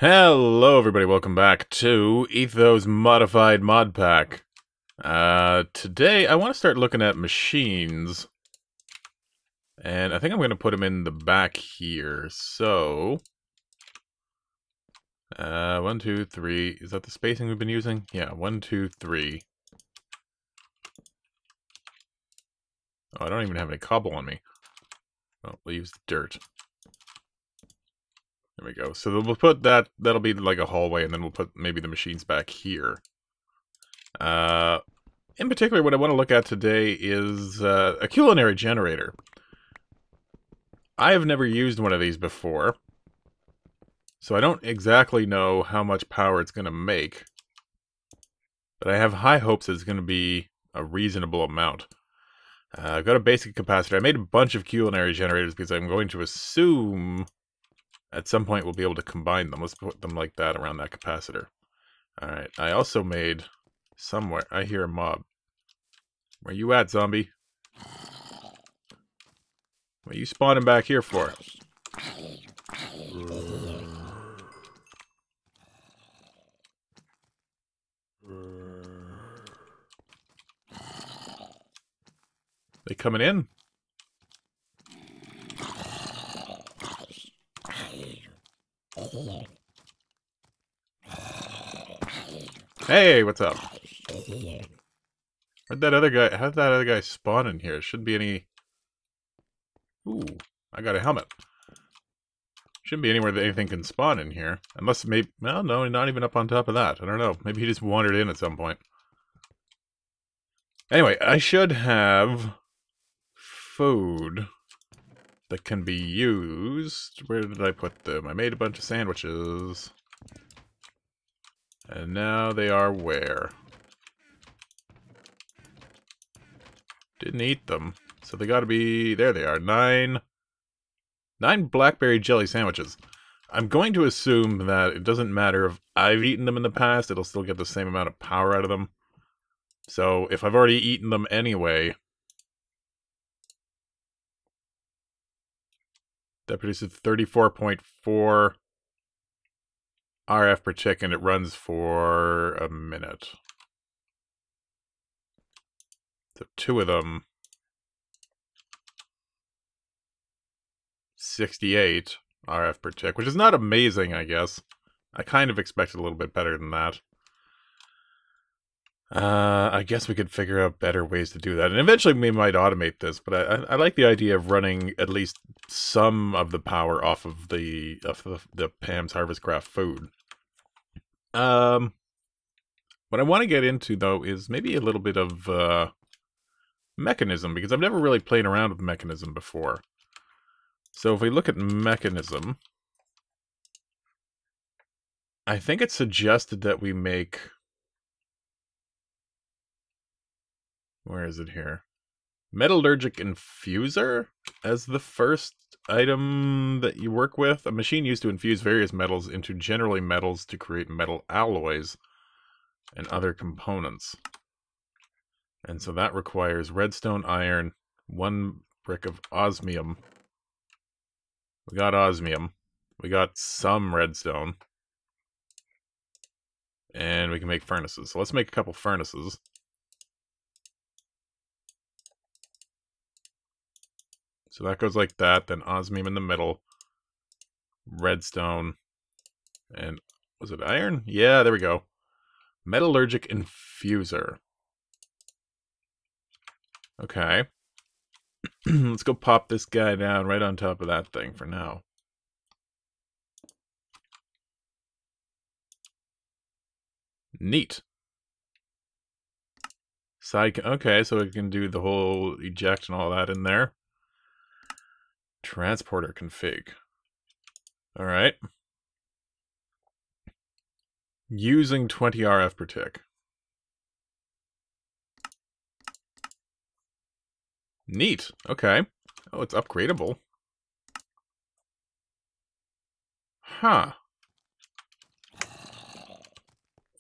Hello everybody, welcome back to Etho's modified mod pack. Today I want to start looking at machines. And I think I'm going to put them in the back here. So, 1, 2, 3. Is that the spacing we've been using? Yeah, 1, 2, 3. Oh, I don't even have any cobble on me. Well, we'll use the dirt. There we go. So we'll put that'll be like a hallway, and then we'll put maybe the machines back here. In particular, what I want to look at today is a culinary generator. I have never used one of these before, so I don't exactly know how much power it's going to make, but I have high hopes it's going to be a reasonable amount. I've got a basic capacitor. I made a bunch of culinary generators because I'm going to assume at some point we'll be able to combine them. Let's put them like that around that capacitor. Alright, I also made somewhere... I hear a mob. Where you at, zombie? What are you spawning back here for? They coming in? Hey, what's up? How'd that other guy spawn in here? Shouldn't be any... Ooh, I got a helmet. Shouldn't be anywhere that anything can spawn in here. Unless maybe... Well, no, not even up on top of that. I don't know. Maybe he just wandered in at some point. Anyway, I should have food that can be used. Where did I put them? I made a bunch of sandwiches. And now they are where? Didn't eat them. So they gotta be... There they are. 9 blackberry jelly sandwiches. I'm going to assume that it doesn't matter if I've eaten them in the past, it'll still get the same amount of power out of them. So if I've already eaten them anyway... That produces 34.4 RF per tick, and it runs for a minute. So 2 of them... 68 RF per tick, which is not amazing, I guess. I kind of expected a little bit better than that. I guess we could figure out better ways to do that. And eventually we might automate this, but I like the idea of running at least some of the power off of the Pam's Harvestcraft food. What I want to get into, though, is maybe a little bit of Mekanism, because I've never really played around with Mekanism before. So if we look at Mekanism, I think it's suggested that we make... Where is it here? Metallurgic Infuser as the first item that you work with. A machine used to infuse various metals into generally metals to create metal alloys and other components. And so that requires redstone, iron, 1 brick of osmium. We got osmium. We got some redstone. And we can make furnaces. So let's make a couple furnaces. So that goes like that, then osmium in the middle, redstone, and was it iron? Yeah, there we go. Metallurgic Infuser. Okay. Let's go pop this guy down right on top of that thing for now. Neat. Okay, so we can do the whole eject and all that in there. Transporter config. Alright. Using 20 RF per tick. Neat. Okay. Oh, it's upgradable. Huh.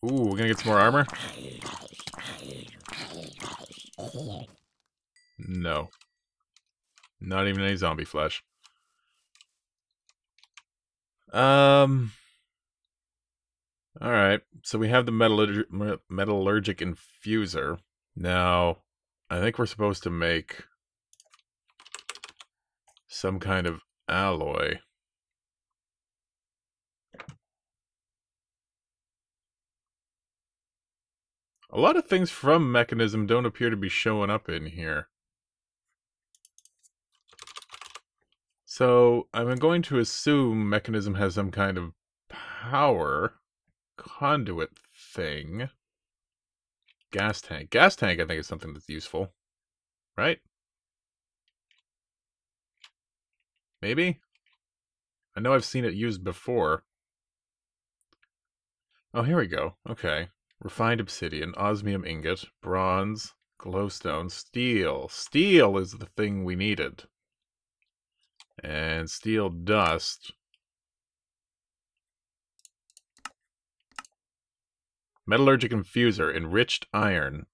Ooh, we're gonna get some more armor? No. Not even any zombie flesh. Alright, so we have the metallurgic infuser. Now, I think we're supposed to make some kind of alloy. A lot of things from Mekanism don't appear to be showing up in here. So, I'm going to assume Mekanism has some kind of power conduit thing. Gas tank. Gas tank, I think, is something that's useful. Right? Maybe? I know I've seen it used before. Oh, here we go. Okay. Refined obsidian, osmium ingot, bronze, glowstone, steel. Steel is the thing we needed. And steel dust. Metallurgic infuser, enriched iron.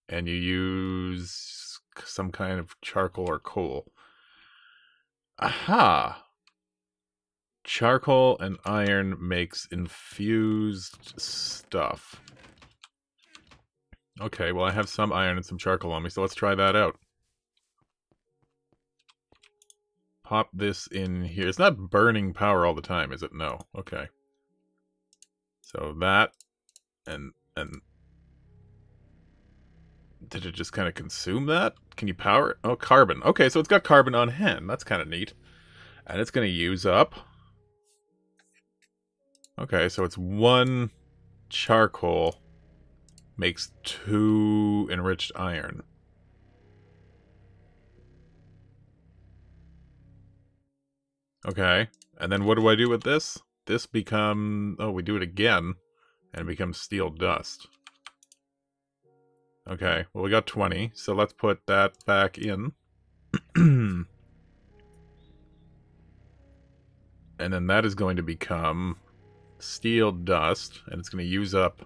And you use some kind of charcoal or coal. Aha! Charcoal and iron makes infused stuff. Okay, well I have some iron and some charcoal on me, so let's try that out. Pop this in here. It's not burning power all the time, is it? No. Okay. So that, and did it just kind of consume that? Can you power it? Oh, carbon. Okay, so it's got carbon on hand. That's kind of neat. And it's going to use up. Okay, so it's 1 charcoal makes 2 enriched iron. Okay, and then what do I do with this? This becomes... Oh, we do it again, and it becomes steel dust. Okay, well we got 20, so let's put that back in. And then that is going to become steel dust, and it's going to use up...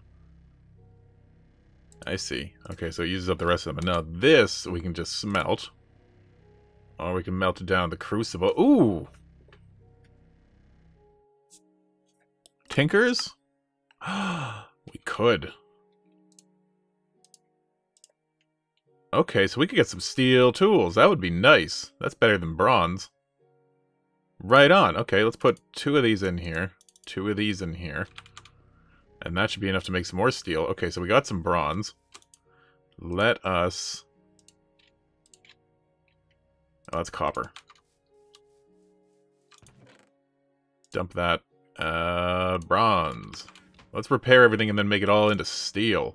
I see. Okay, so it uses up the rest of them. And now this we can just smelt. Or we can melt it down the crucible. Ooh! Tinkers? We could. Okay, so we could get some steel tools. That would be nice. That's better than bronze. Right on. Okay, let's put 2 of these in here. 2 of these in here. And that should be enough to make some more steel. Okay, so we got some bronze. Let us... Oh, that's copper. Dump that. Bronze. Let's repair everything and then make it all into steel.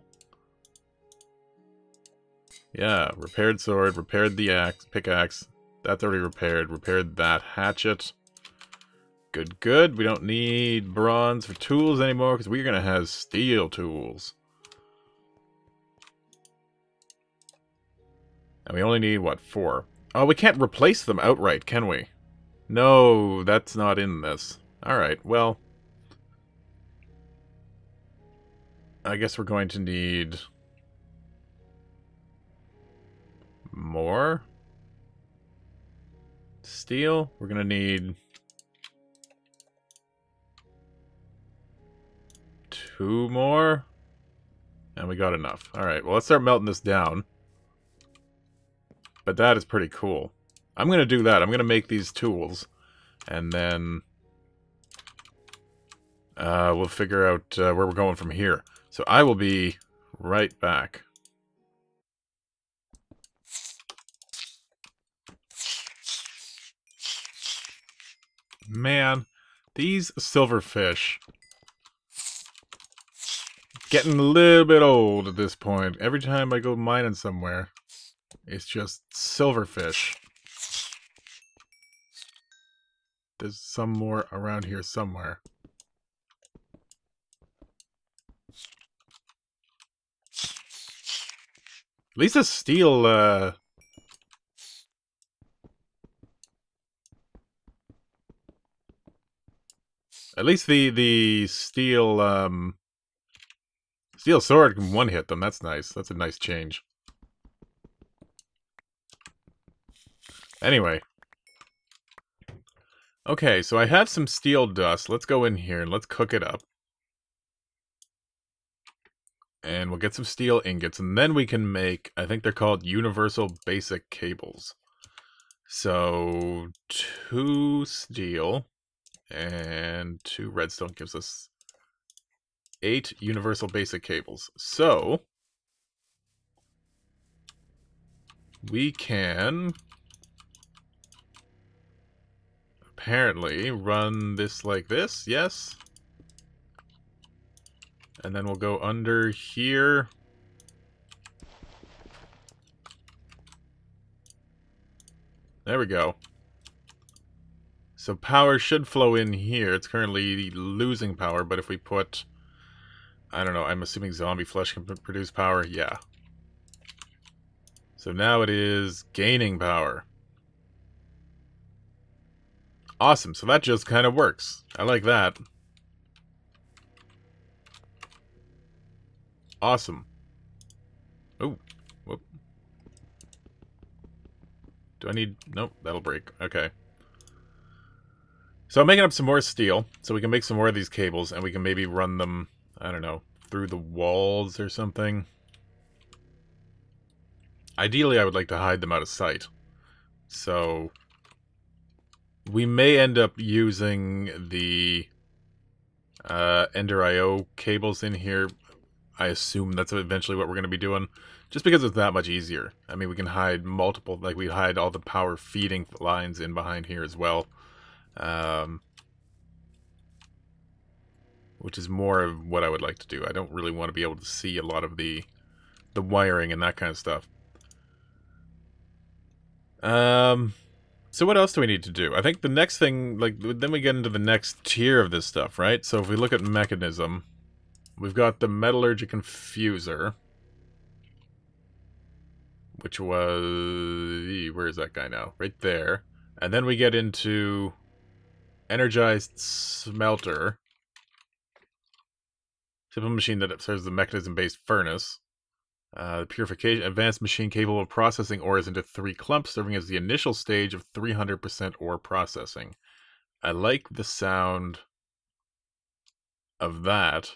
Yeah, repaired sword, repaired the pickaxe. That's already repaired. Repaired that hatchet. Good, good. We don't need bronze for tools anymore because we're going to have steel tools. And we only need, what, 4? Oh, we can't replace them outright, can we? No, that's not in this. Alright, well... I guess we're going to need... more? Steel? We're going to need... 2 more? And we got enough. Alright, well let's start melting this down. But that is pretty cool. I'm going to do that. I'm going to make these tools. And then... we'll figure out where we're going from here. So I will be right back. Man, these silverfish... getting a little bit old at this point. Every time I go mining somewhere, it's just silverfish. There's some more around here somewhere. At least the steel, at least the steel, steel sword can one-hit them. That's nice. That's a nice change. Anyway. Okay, so I have some steel dust. Let's go in here and let's cook it up. And we'll get some steel ingots, and then we can make, I think they're called universal basic cables. So 2 steel and 2 redstone gives us 8 universal basic cables. So we can apparently run this like this, yes? And then we'll go under here. There we go. So power should flow in here. It's currently losing power, but if we put... I don't know, I'm assuming zombie flesh can produce power? Yeah. So now it is gaining power. Awesome, so that just kind of works. I like that. Awesome. Oh, whoop. Do I need... Nope, that'll break. Okay. So I'm making up some more steel, so we can make some more of these cables, and we can maybe run them, I don't know, through the walls or something. Ideally, I would like to hide them out of sight. So we may end up using the Ender IO cables in here. I assume that's eventually what we're going to be doing, just because it's that much easier. I mean, we can hide multiple, like we hide all the power feeding lines in behind here as well. Which is more of what I would like to do. I don't really want to be able to see a lot of the wiring and that kind of stuff. So what else do we need to do? I think the next thing, like, then we get into the next tier of this stuff, right? So if we look at Mekanism, we've got the Metallurgic Infuser, which was... where is that guy now? Right there. And then we get into Energized Smelter. Simple machine that serves the mechanism-based furnace. Purification, advanced machine capable of processing ores into 3 clumps, serving as the initial stage of 300% ore processing. I like the sound of that.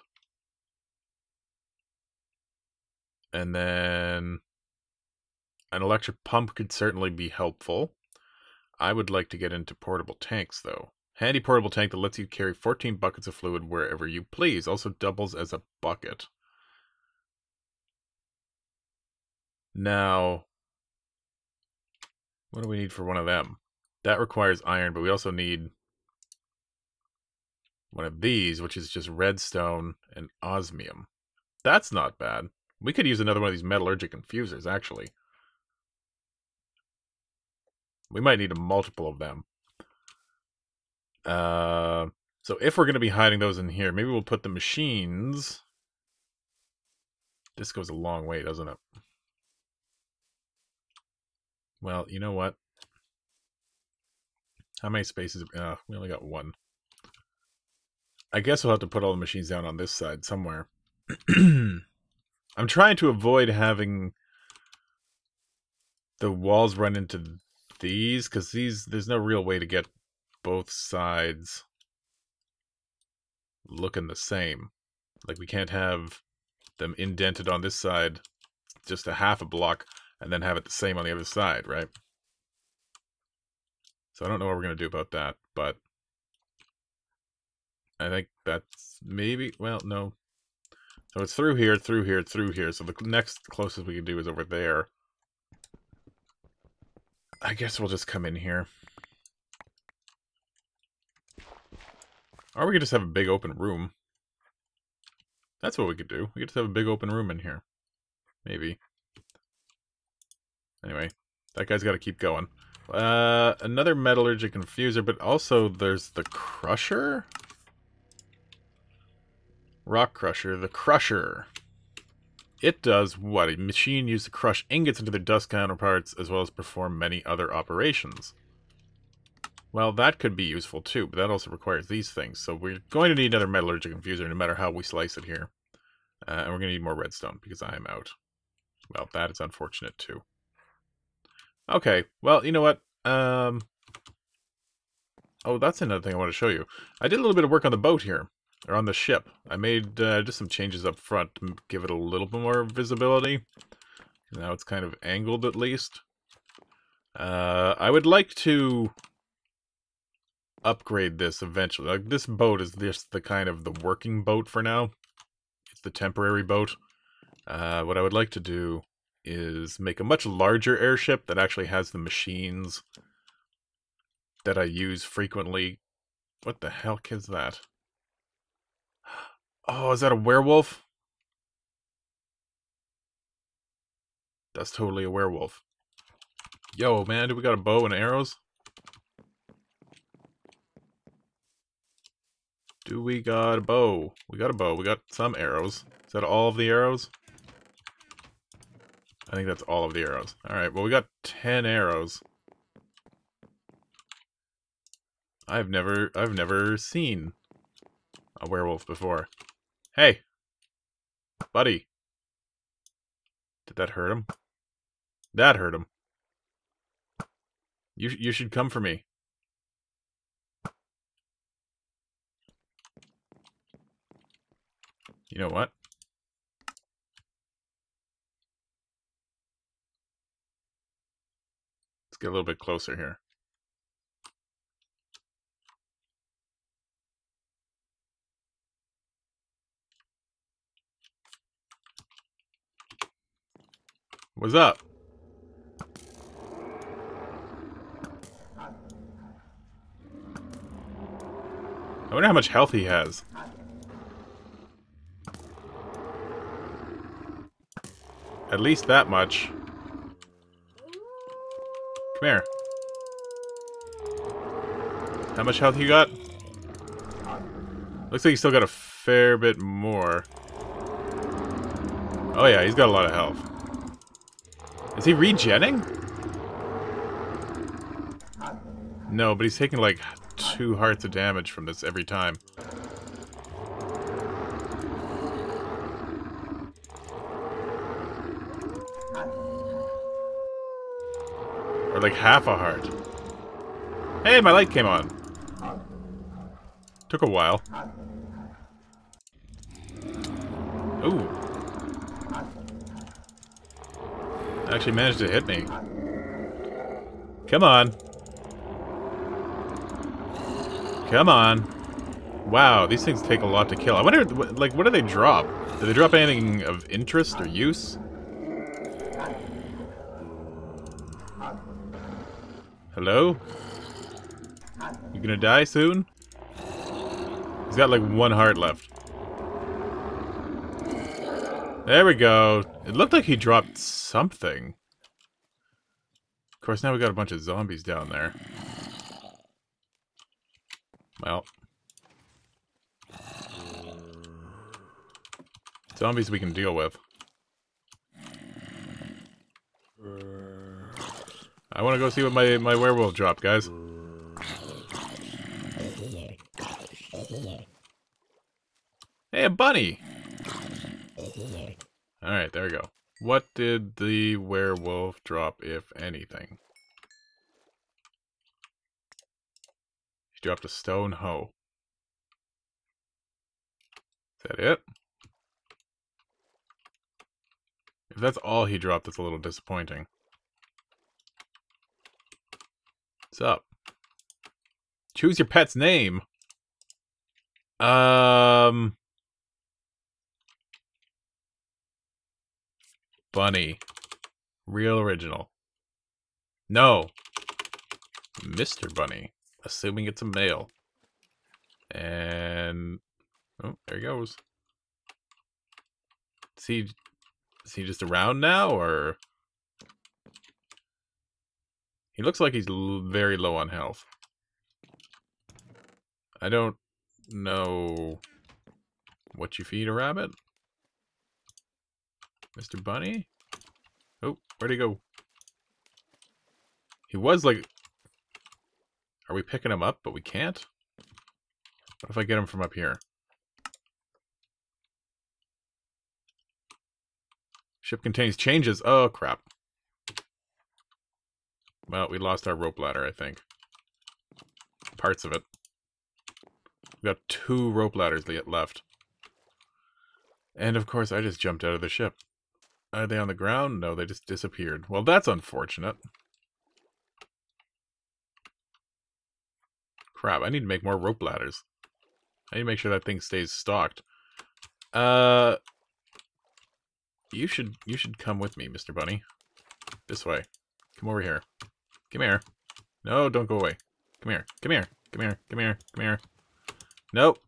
And then an electric pump could certainly be helpful. I would like to get into portable tanks, though. Handy portable tank that lets you carry 14 buckets of fluid wherever you please. Also doubles as a bucket. Now, what do we need for one of them? That requires iron, but we also need one of these, which is just redstone and osmium. That's not bad. We could use another one of these metallurgic infusers, actually. We might need a multiple of them. So if we're going to be hiding those in here, maybe we'll put the machines... This goes a long way, doesn't it? Well, you know what? How many spaces? We only got 1. I guess we'll have to put all the machines down on this side somewhere. I'm trying to avoid having the walls run into these, because there's no real way to get both sides looking the same. Like, we can't have them indented on this side, just a half a block, and then have it the same on the other side, right? So I don't know what we're going to do about that, but I think that's maybe, well, no. So it's through here, through here, through here. So the next closest we can do is over there. I guess we'll just come in here. Or we could just have a big open room. That's what we could do. We could just have a big open room in here. Maybe. Anyway, that guy's got to keep going. Another metallurgic infuser, but also there's the crusher? Rock crusher. The crusher. It does what? A machine used to crush ingots into their dust counterparts, as well as perform many other operations. Well, that could be useful too, but that also requires these things. So we're going to need another metallurgic infuser, no matter how we slice it here. And we're going to need more redstone, because I am out. Well, that is unfortunate too. Okay, well, you know what? Oh, that's another thing I want to show you. I did a little bit of work on the boat here. Or on the ship. I made just some changes up front to give it a little bit more visibility. Now it's kind of angled at least. I would like to upgrade this eventually. Like, this boat is just the kind of the working boat for now. It's the temporary boat. What I would like to do is make a much larger airship that actually has the machines that I use frequently. What the heck is that? Oh, is that a werewolf? That's totally a werewolf. Yo, man, do we got a bow and arrows? Do we got a bow? We got a bow. We got some arrows. Is that all of the arrows? I think that's all of the arrows. Alright, well, we got 10 arrows. I've never seen a werewolf before. Hey! Buddy! Did that hurt him? That hurt him. You should come for me. You know what? Let's get a little bit closer here. What's up? I wonder how much health he has. At least that much. Come here. How much health you got? Looks like he's still got a fair bit more. Oh yeah, he's got a lot of health. Is he regenning? No, but he's taking like 2 hearts of damage from this every time. Or like half a heart. Hey, my light came on. Took a while. Ooh. Actually managed to hit me. Come on. Come on. Wow, these things take a lot to kill. I wonder, like, what do they drop? Do they drop anything of interest or use? Hello? You gonna die soon? He's got like 1 heart left. There we go. It looked like he dropped something. Of course, now we got a bunch of zombies down there. Well. Zombies we can deal with. I want to go see what my werewolf dropped, guys. Hey, a bunny! Alright, there we go. What did the werewolf drop, if anything? He dropped a stone hoe. Is that it? If that's all he dropped, that's a little disappointing. What's up? Choose your pet's name. Bunny. Real original. No. Mr. Bunny. Assuming it's a male. And... oh, there he goes. Is he just around now, or... he looks like he's very low on health. I don't know what you feed a rabbit. Mr. Bunny? Oh, where'd he go? He was like... are we picking him up, but we can't? What if I get him from up here? Ship contains changes. Oh, crap. Well, we lost our rope ladder, I think. Parts of it. We've got 2 rope ladders left. And of course, I just jumped out of the ship. Are they on the ground? No, they just disappeared. Well, that's unfortunate. Crap, I need to make more rope ladders. I need to make sure that thing stays stocked. You should come with me, Mr. Bunny. This way. Come over here. Come here. No, don't go away. Come here. Come here. Come here. Come here. Come here. Nope.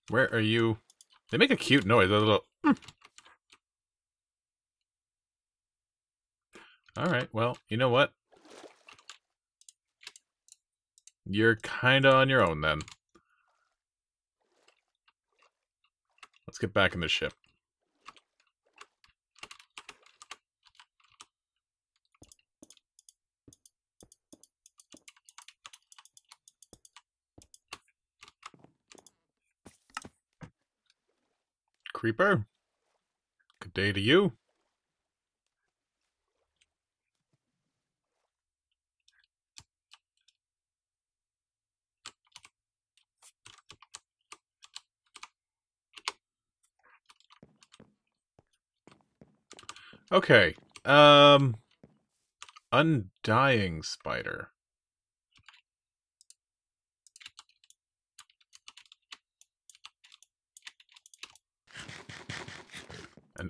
Where are you? They make a cute noise. A little... Alright, well, you know what? You're kinda on your own, then. Let's get back in the ship. Creeper? Good day to you. Okay. Undying spider.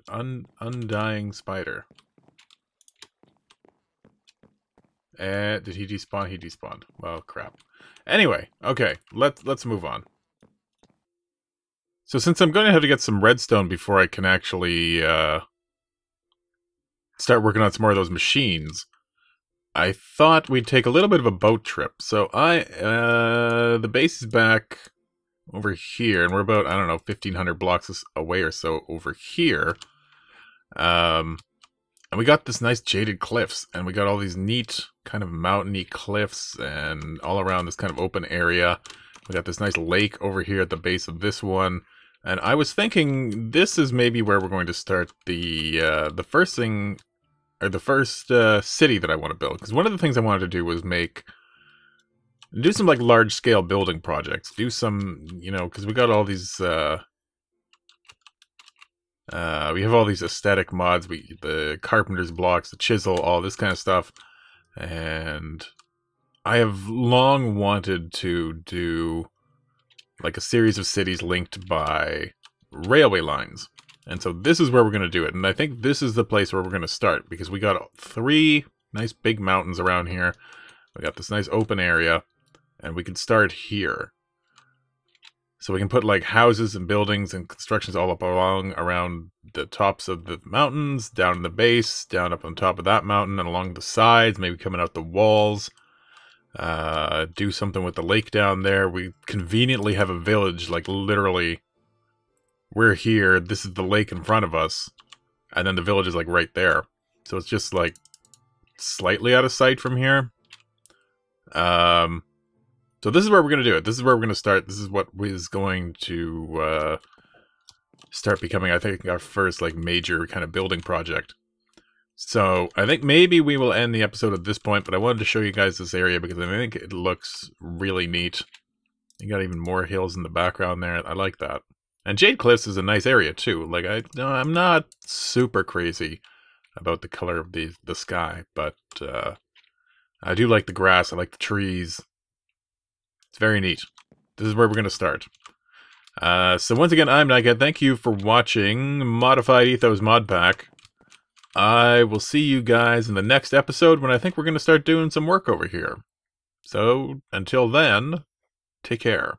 An undying spider. Did he despawn? He despawned. Well, crap. Anyway, okay, let's move on. So since I'm going to have to get some redstone before I can actually start working on some more of those machines, I thought we'd take a little bit of a boat trip. So the base is back over here, and we're about, I don't know, 1,500 blocks away or so over here. And we got this nice jaded cliffs, and we got all these neat kind of mountainy cliffs, and all around this kind of open area. We got this nice lake over here at the base of this one. And I was thinking this is maybe where we're going to start the first thing, or the first city that I want to build. Because one of the things I wanted to do was do some like large scale building projects. Do some, you know, because we got all these, we have all these aesthetic mods, the carpenter's blocks, the chisel, all this kind of stuff. And I have long wanted to do like a series of cities linked by railway lines. And so this is where we're going to do it. And I think this is the place where we're going to start, because we got 3 nice big mountains around here. We got this nice open area, and we can start here. So we can put like houses and buildings and constructions all up along around the tops of the mountains, down in the base, down up on top of that mountain, and along the sides, maybe coming out the walls. Do something with the lake down there. We conveniently have a village, like literally, we're here, this is the lake in front of us, and then the village is like right there. So it's just like slightly out of sight from here. So this is where we're going to do it. This is where we're going to start. This is what is going to start becoming, I think, our first like major kind of building project. So I think maybe we will end the episode at this point, but I wanted to show you guys this area because I think it looks really neat. You got even more hills in the background there. I like that. And Jade Cliffs is a nice area too. Like I'm not super crazy about the color of the sky, but I do like the grass. I like the trees. It's very neat. This is where we're going to start. So once again, I'm Nightcat. Thank you for watching Modified Ethos Modpack. I will see you guys in the next episode when I think we're going to start doing some work over here. So until then, take care.